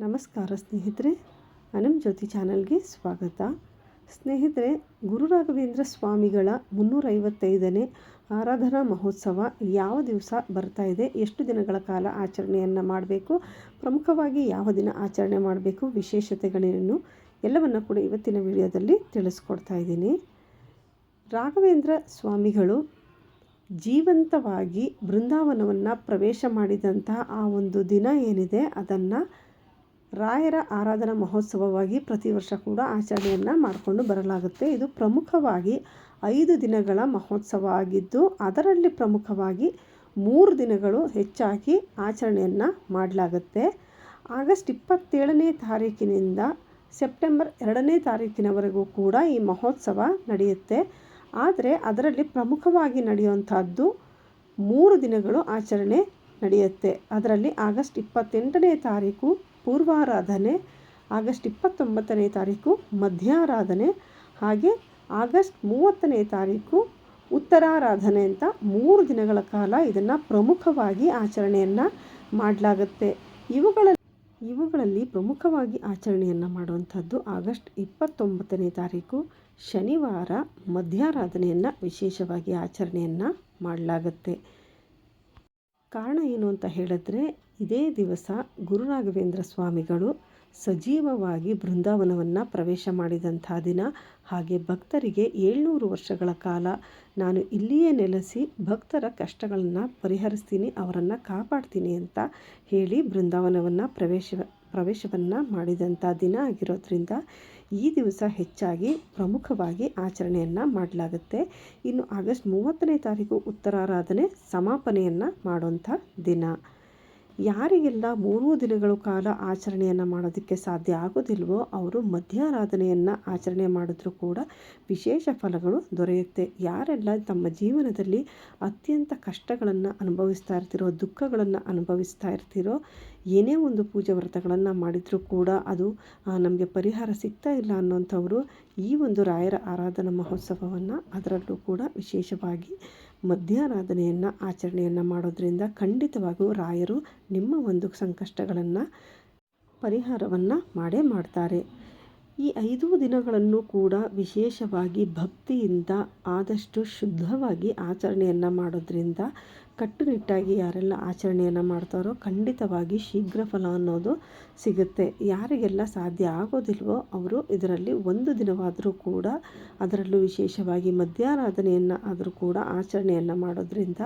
ನಮಸ್ಕಾರ ಸ್ನೇಹಿತರೆ, ಅನಂಜ್ಯೋತಿ ಚಾನಲ್ಗೆ ಸ್ವಾಗತ. ಸ್ನೇಹಿತರೆ, ಗುರು ರಾಘವೇಂದ್ರ ಸ್ವಾಮಿಗಳ 355ನೇ ಆರಾಧನಾ ಮಹೋತ್ಸವ ಯಾವ ದಿವಸ ಬರ್ತಾ ಇದೆ, ಎಷ್ಟು ದಿನಗಳ ಕಾಲ ಆಚರಣೆಯನ್ನು ಮಾಡಬೇಕು, ಪ್ರಮುಖವಾಗಿ ಯಾವ ದಿನ ಆಚರಣೆ ಮಾಡಬೇಕು, ವಿಶೇಷತೆಗಳೇನು ಎಲ್ಲವನ್ನು ಕೂಡ ಇವತ್ತಿನ ವಿಡಿಯೋದಲ್ಲಿ ತಿಳಿಸ್ಕೊಡ್ತಾ ಇದ್ದೀನಿ. ರಾಘವೇಂದ್ರ ಸ್ವಾಮಿಗಳು ಜೀವಂತವಾಗಿ ಬೃಂದಾವನವನ್ನು ಪ್ರವೇಶ ಮಾಡಿದಂತಹ ಆ ಒಂದು ದಿನ ಏನಿದೆ ಅದನ್ನು ರಾಯರ ಆರಾಧನಾ ಮಹೋತ್ಸವವಾಗಿ ಪ್ರತಿ ವರ್ಷ ಕೂಡ ಆಚರಣೆಯನ್ನು ಮಾಡಿಕೊಂಡು ಬರಲಾಗುತ್ತೆ. ಇದು ಪ್ರಮುಖವಾಗಿ 5 ದಿನಗಳ ಮಹೋತ್ಸವ ಆಗಿದ್ದು, ಅದರಲ್ಲಿ ಪ್ರಮುಖವಾಗಿ 3 ದಿನಗಳು ಹೆಚ್ಚಾಗಿ ಆಚರಣೆಯನ್ನು ಮಾಡಲಾಗುತ್ತೆ. ಆಗಸ್ಟ್ 27ನೇ ತಾರೀಕಿನಿಂದ ಸೆಪ್ಟೆಂಬರ್ 2ನೇ ತಾರೀಕಿನವರೆಗೂ ಕೂಡ ಈ ಮಹೋತ್ಸವ ನಡೆಯುತ್ತೆ. ಆದರೆ ಅದರಲ್ಲಿ ಪ್ರಮುಖವಾಗಿ ನಡೆಯುವಂಥದ್ದು 3 ದಿನಗಳು ಆಚರಣೆ ನಡೆಯುತ್ತೆ. ಅದರಲ್ಲಿ ಆಗಸ್ಟ್ 28ನೇ ತಾರೀಕು ಪೂರ್ವಾರಾಧನೆ, ಆಗಸ್ಟ್ 29ನೇ ತಾರೀಕು ಮಧ್ಯಾರಾಧನೆ, ಹಾಗೆ ಆಗಸ್ಟ್ 30ನೇ ತಾರೀಕು ಉತ್ತರಾರಾಧನೆ ಅಂತ 3 ದಿನಗಳ ಕಾಲ ಇದನ್ನು ಪ್ರಮುಖವಾಗಿ ಆಚರಣೆಯನ್ನು ಮಾಡಲಾಗುತ್ತೆ. ಇವುಗಳಲ್ಲಿ ಪ್ರಮುಖವಾಗಿ ಆಚರಣೆಯನ್ನು ಮಾಡುವಂಥದ್ದು ಆಗಸ್ಟ್ 29ನೇ ತಾರೀಕು ಶನಿವಾರ ಮಧ್ಯಾರಾಧನೆಯನ್ನು ವಿಶೇಷವಾಗಿ ಆಚರಣೆಯನ್ನು ಮಾಡಲಾಗುತ್ತೆ. ಕಾರಣ ಏನು ಅಂತ ಹೇಳಿದ್ರೆ, ಇದೇ ದಿವಸ ಗುರು ರಾಘವೇಂದ್ರ ಸ್ವಾಮಿಗಳು ಸಜೀವವಾಗಿ ಬೃಂದಾವನವನ್ನು ಪ್ರವೇಶ ಮಾಡಿದಂಥ ದಿನ. ಹಾಗೆ ಭಕ್ತರಿಗೆ 700 ವರ್ಷಗಳ ಕಾಲ ನಾನು ಇಲ್ಲಿಯೇ ನೆಲೆಸಿ ಭಕ್ತರ ಕಷ್ಟಗಳನ್ನು ಪರಿಹರಿಸ್ತೀನಿ, ಅವರನ್ನು ಕಾಪಾಡ್ತೀನಿ ಅಂತ ಹೇಳಿ ಬೃಂದಾವನವನ್ನು ಪ್ರವೇಶವನ್ನು ಮಾಡಿದಂಥ ದಿನ ಆಗಿರೋದ್ರಿಂದ ಈ ದಿವಸ ಹೆಚ್ಚಾಗಿ ಪ್ರಮುಖವಾಗಿ ಆಚರಣೆಯನ್ನು ಮಾಡಲಾಗುತ್ತೆ. ಇನ್ನು ಆಗಸ್ಟ್ 30ನೇ ತಾರೀಕು ಉತ್ತರಾರಾಧನೆ ಸಮಾಪನೆಯನ್ನು ಮಾಡುವಂಥ ದಿನ. ಯಾರಿಗೆಲ್ಲ 3 ದಿನಗಳ ಕಾಲ ಆಚರಣೆಯನ್ನು ಮಾಡೋದಕ್ಕೆ ಸಾಧ್ಯ ಆಗೋದಿಲ್ವೋ ಅವರು ಮಧ್ಯಾರಾಧನೆಯನ್ನು ಆಚರಣೆ ಮಾಡಿದ್ರೂ ಕೂಡ ವಿಶೇಷ ಫಲಗಳು ದೊರೆಯುತ್ತೆ. ಯಾರೆಲ್ಲ ತಮ್ಮ ಜೀವನದಲ್ಲಿ ಅತ್ಯಂತ ಕಷ್ಟಗಳನ್ನು ಅನುಭವಿಸ್ತಾ ಇರ್ತಿರೋ, ದುಃಖಗಳನ್ನು ಅನುಭವಿಸ್ತಾ ಇರ್ತಿರೋ, ಏನೇ ಒಂದು ಪೂಜೆ ವ್ರತಗಳನ್ನು ಮಾಡಿದರೂ ಕೂಡ ಅದು ನಮಗೆ ಪರಿಹಾರ ಸಿಗ್ತಾ ಇಲ್ಲ ಅನ್ನೋಂಥವರು ಈ ಒಂದು ರಾಯರ ಆರಾಧನಾ ಮಹೋತ್ಸವವನ್ನು, ಅದರಲ್ಲೂ ಕೂಡ ವಿಶೇಷವಾಗಿ ಮಧ್ಯಾರಾಧನೆಯನ್ನು ಆಚರಣೆಯನ್ನು ಮಾಡೋದ್ರಿಂದ ಖಂಡಿತವಾಗಿಯೂ ರಾಯರು ನಿಮ್ಮ ಒಂದು ಸಂಕಷ್ಟಗಳನ್ನು ಪರಿಹಾರವನ್ನು ಮಾಡೇ ಮಾಡ್ತಾರೆ. ಈ 5 ದಿನಗಳನ್ನು ಕೂಡ ವಿಶೇಷವಾಗಿ ಭಕ್ತಿಯಿಂದ ಆದಷ್ಟು ಶುದ್ಧವಾಗಿ ಆಚರಣೆಯನ್ನು ಮಾಡೋದ್ರಿಂದ ಕಟ್ಟುನಿಟ್ಟಾಗಿ ಯಾರೆಲ್ಲ ಆಚರಣೆಯನ್ನು ಮಾಡ್ತಾರೋ ಖಂಡಿತವಾಗಿ ಶೀಘ್ರ ಫಲ ಅನ್ನೋದು ಸಿಗುತ್ತೆ. ಯಾರಿಗೆಲ್ಲ ಸಾಧ್ಯ ಆಗೋದಿಲ್ವೋ ಅವರು ಇದರಲ್ಲಿ 1 ದಿನವಾದರೂ ಕೂಡ, ಅದರಲ್ಲೂ ವಿಶೇಷವಾಗಿ ಮಧ್ಯಾರಾಧನೆಯನ್ನು ಆದರೂ ಕೂಡ ಆಚರಣೆಯನ್ನು ಮಾಡೋದ್ರಿಂದ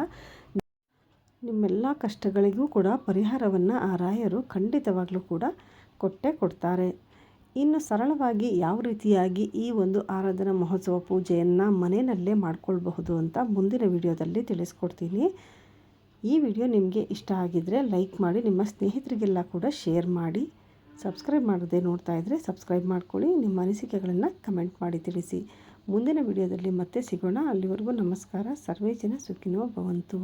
ನಿಮ್ಮೆಲ್ಲ ಕಷ್ಟಗಳಿಗೂ ಕೂಡ ಪರಿಹಾರವನ್ನು ಆ ರಾಯರು ಖಂಡಿತವಾಗ್ಲೂ ಕೂಡ ಕೊಟ್ಟೇ ಕೊಡ್ತಾರೆ. ಇನ್ನು ಸರಳವಾಗಿ ಯಾವ ರೀತಿಯಾಗಿ ಈ ಒಂದು ಆರಾಧನಾ ಮಹೋತ್ಸವ ಪೂಜೆಯನ್ನು ಮನೆಯಲ್ಲೇ ಮಾಡ್ಕೊಳ್ಬಹುದು ಅಂತ ಮುಂದಿನ ವಿಡಿಯೋದಲ್ಲಿ ತಿಳಿಸ್ಕೊಡ್ತೀನಿ. ಈ ವಿಡಿಯೋ ನಿಮಗೆ ಇಷ್ಟ ಆಗಿದ್ದರೆ ಲೈಕ್ ಮಾಡಿ, ನಿಮ್ಮ ಸ್ನೇಹಿತರಿಗೆಲ್ಲ ಕೂಡ ಶೇರ್ ಮಾಡಿ. ಸಬ್ಸ್ಕ್ರೈಬ್ ಮಾಡದೆ ನೋಡ್ತಾ ಇದ್ದರೆ ಸಬ್ಸ್ಕ್ರೈಬ್ ಮಾಡ್ಕೊಳ್ಳಿ. ನಿಮ್ಮ ಅನಿಸಿಕೆಗಳನ್ನು ಕಮೆಂಟ್ ಮಾಡಿ ತಿಳಿಸಿ. ಮುಂದಿನ ವಿಡಿಯೋದಲ್ಲಿ ಮತ್ತೆ ಸಿಗೋಣ. ಅಲ್ಲಿವರೆಗೂ ನಮಸ್ಕಾರ. ಸರ್ವೇ ಜನ ಸುಖಿನೋ ಭವಂತು.